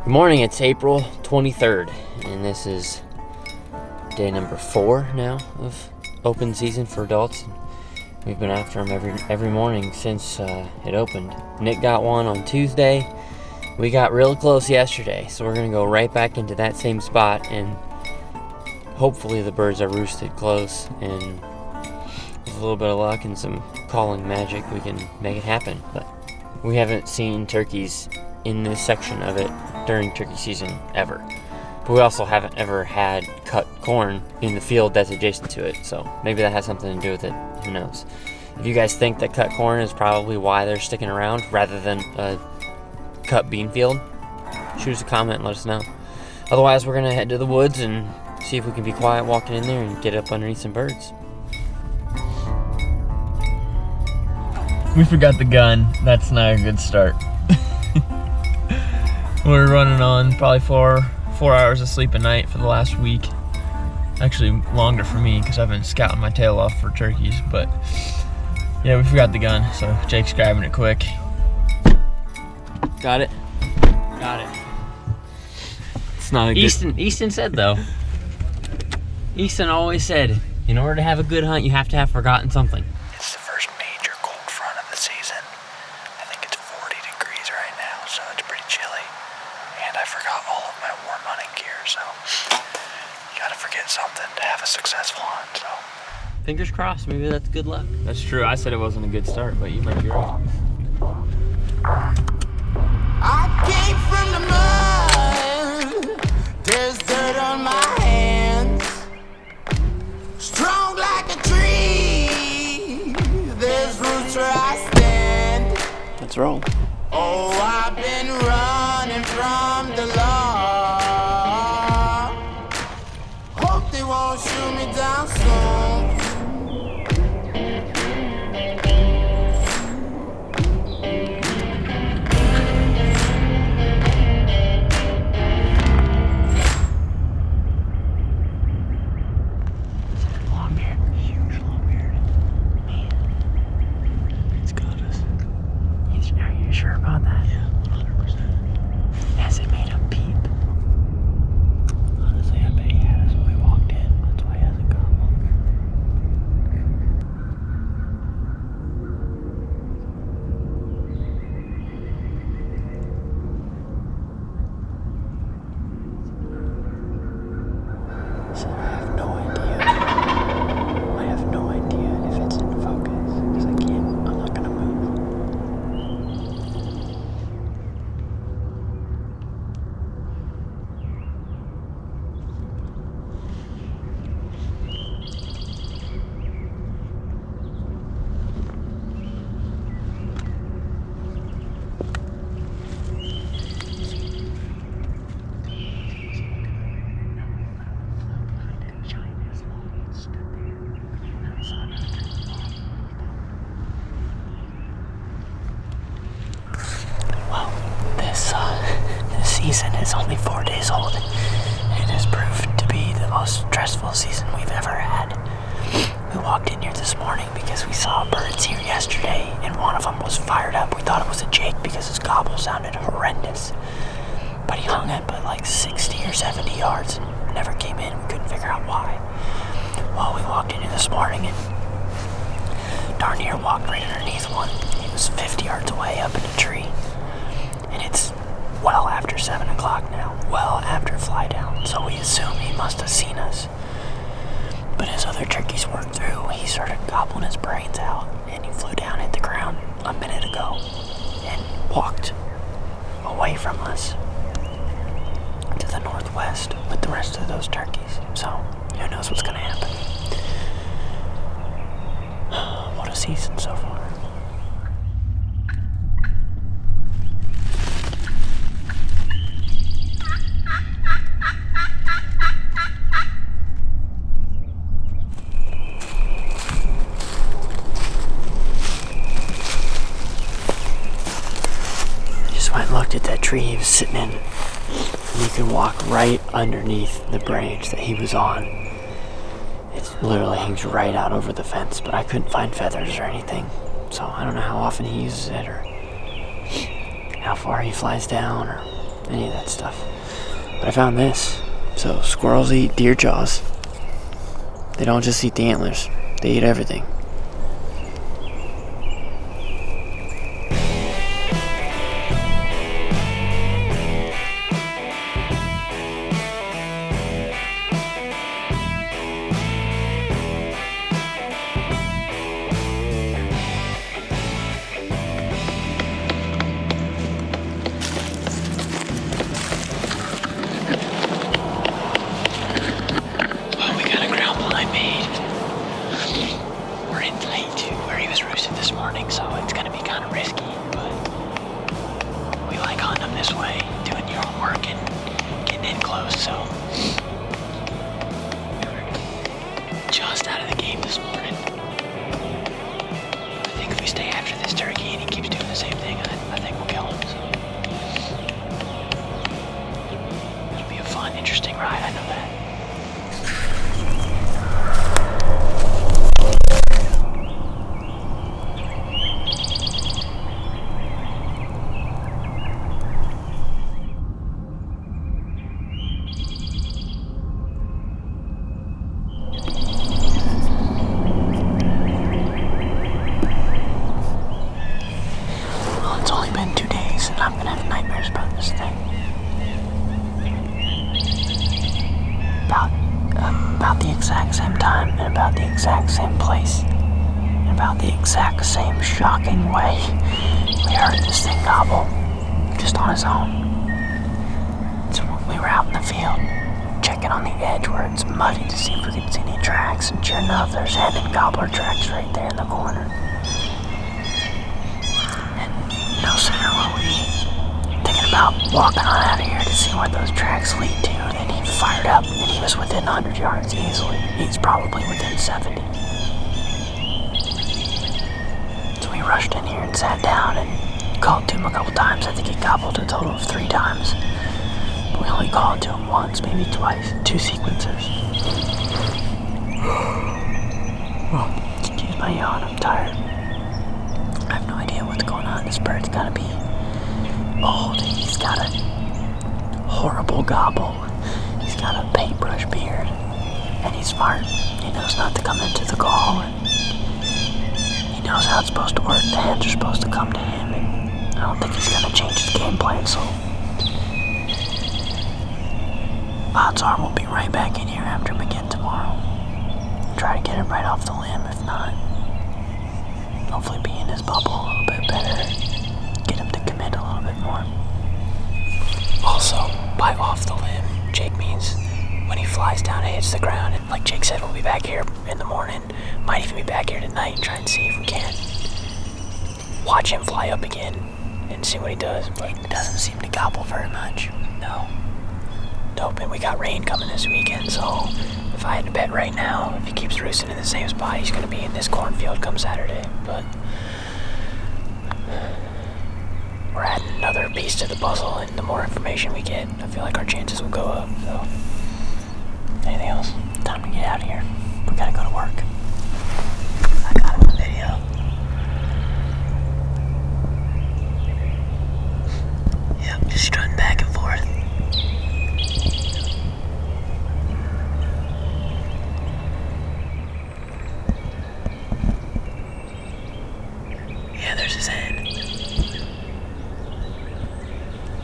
Good morning, it's April 23rd, and this is day number 4 now of open season for adults. We've been after them every morning since it opened. Nick got one on Tuesday. We got real close yesterday, so we're going to go right back into that same spot, and hopefully the birds are roosted close, and with a little bit of luck and some calling magic, we can make it happen. But we haven't seen turkeys in this section of it during turkey season ever. But we also haven't ever had cut corn in the field that's adjacent to it, so maybe that has something to do with it. Who knows? If you guys think that cut corn is probably why they're sticking around rather than a cut bean field, shoot us a comment and let us know. Otherwise, we're gonna head to the woods and see if we can be quiet walking in there and get up underneath some birds. We forgot the gun. That's not a good start. We're running on probably four hours of sleep a night for the last week. Actually longer for me because I've been scouting my tail off for turkeys, but yeah, we forgot the gun, so Jake's grabbing it quick. Got it? Got it. It's not a good... Easton said though. Easton always said, in order to have a good hunt, you have to have forgotten something. It's the first major cold front of the season. I think it's 40 degrees right now, so it's pretty chilly. And I forgot all of my warm hunting gear, so you gotta forget something to have a successful hunt, so. Fingers crossed, maybe that's good luck. That's true, I said it wasn't a good start, but you might be right. I came from the mud, there's dirt on my hands. Strong like a tree, there's roots where I stand. Let's roll. Oh, I've been running from the law. Hope they won't shoot me down soon. Season is only 4 days old. It has proved to be the most stressful season we've ever had. We walked in here this morning because we saw birds here yesterday, and one of them was fired up. We thought it was a Jake because his gobble sounded horrendous. But he hung at like 60 or 70 yards and never came in. We couldn't figure out why. Well, we walked in here this morning and darn near walked right underneath one. He was 50 yards away up in a tree. And it's well after 7 o'clock now, well after fly down, so we assume he must have seen us. But as other turkeys worked through, he started gobbling his brains out, and he flew down, hit the ground a minute ago, and walked away from us to the northwest with the rest of those turkeys. So, who knows what's gonna happen. What a season so far. Went and looked at that tree he was sitting in, and you can walk right underneath the branch that he was on. It literally hangs right out over the fence, but I couldn't find feathers or anything, so I don't know how often he uses it or how far he flies down or any of that stuff. But I found this. So squirrels eat deer jaws. They don't just eat the antlers. They eat everything. About the exact same time and about the exact same place and about the exact same shocking way we heard this thing gobble just on its own. So we were out in the field checking on the edge where it's muddy to see if we could see any tracks, and sure enough there's hen and gobbler tracks right there in the corner. And no sooner were we thinking about walking on out of here to see where those tracks lead to, then he fired up, and he was within 100 yards easily. He's probably within 70. So we rushed in here and sat down and called to him a couple times. I think he gobbled a total of 3 times. But we only called to him once, maybe twice. 2 sequencers. Excuse my yawn, I'm tired. I have no idea what's going on. This bird's gotta be old. He's got a horrible gobble. He's got a paintbrush beard. And he's smart. He knows not to come into the call. And he knows how it's supposed to work. The hands are supposed to come to him. And I don't think he's gonna change his game plan, so odds are we'll be right back in here after him again tomorrow. Try to get him right off the limb. If not, hopefully be in his bubble a little bit better. Get him to commit a little bit more. Also, by off the limb, Jake means when he flies down and hits the ground. And like Jake said, we'll be back here in the morning. Might even be back here tonight and try and see if we can watch him fly up again and see what he does. But it doesn't seem to gobble very much. No. Nope, and we got rain coming this weekend, so if I had to bet right now, if he keeps roosting in the same spot, he's going to be in this cornfield come Saturday. But we're adding another piece to the puzzle, and the more information we get, I feel like our chances will go up. So, anything else? Time to get out of here. We gotta go to work. I got him on video. Yep, just strutting back and forth. Yeah, there's his head.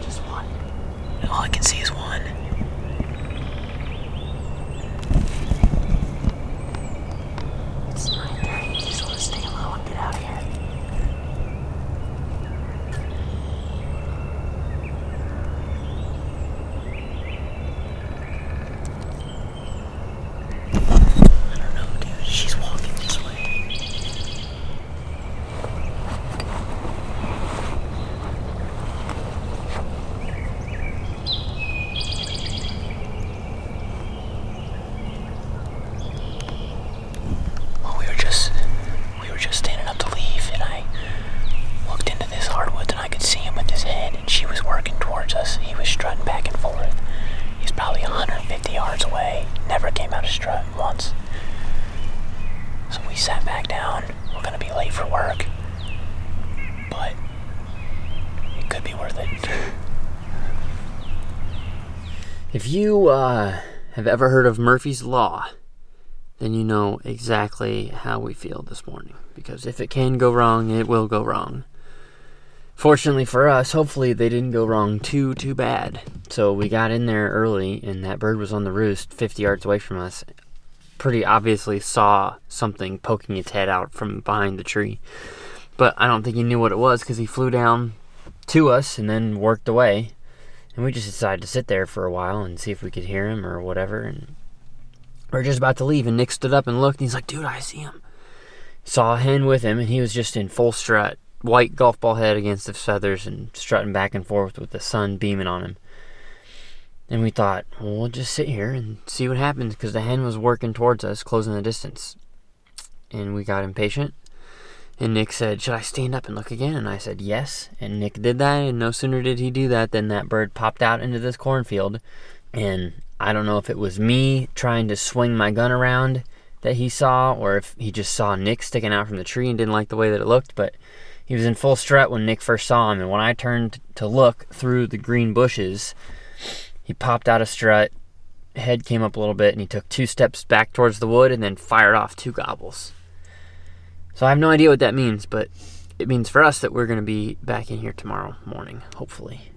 Just one. All I can see is one. It's 9:30. Just want to stay low and get out of here. I don't know, dude. She's walking this way. We were just standing up to leave, and I looked into this hardwood, and I could see him with his head, and she was working towards us. He was strutting back and forth. He's probably 150 yards away. Never came out of strut once. So we sat back down. We're gonna be late for work, but it could be worth it. If you have ever heard of Murphy's Law, then you know exactly how we feel this morning. Because if it can go wrong, it will go wrong. Fortunately for us, hopefully they didn't go wrong too bad. So we got in there early, and that bird was on the roost 50 yards away from us. Pretty obviously saw something poking its head out from behind the tree. But I don't think he knew what it was, because he flew down to us and then worked away. And we just decided to sit there for a while and see if we could hear him or whatever. And we're just about to leave, and Nick stood up and looked, and he's like, dude, I see him. Saw a hen with him, and he was just in full strut. White golf ball head against the feathers and strutting back and forth with the sun beaming on him. And we thought, well, we'll just sit here and see what happens, because the hen was working towards us, closing the distance. And we got impatient. And Nick said, should I stand up and look again? And I said, yes. And Nick did that, and no sooner did he do that than that bird popped out into this cornfield. And I don't know if it was me trying to swing my gun around that he saw, or if he just saw Nick sticking out from the tree and didn't like the way that it looked, but he was in full strut when Nick first saw him. And when I turned to look through the green bushes, he popped out of strut, head came up a little bit, and he took 2 steps back towards the wood and then fired off 2 gobbles. So I have no idea what that means, but it means for us that we're going to be back in here tomorrow morning, hopefully.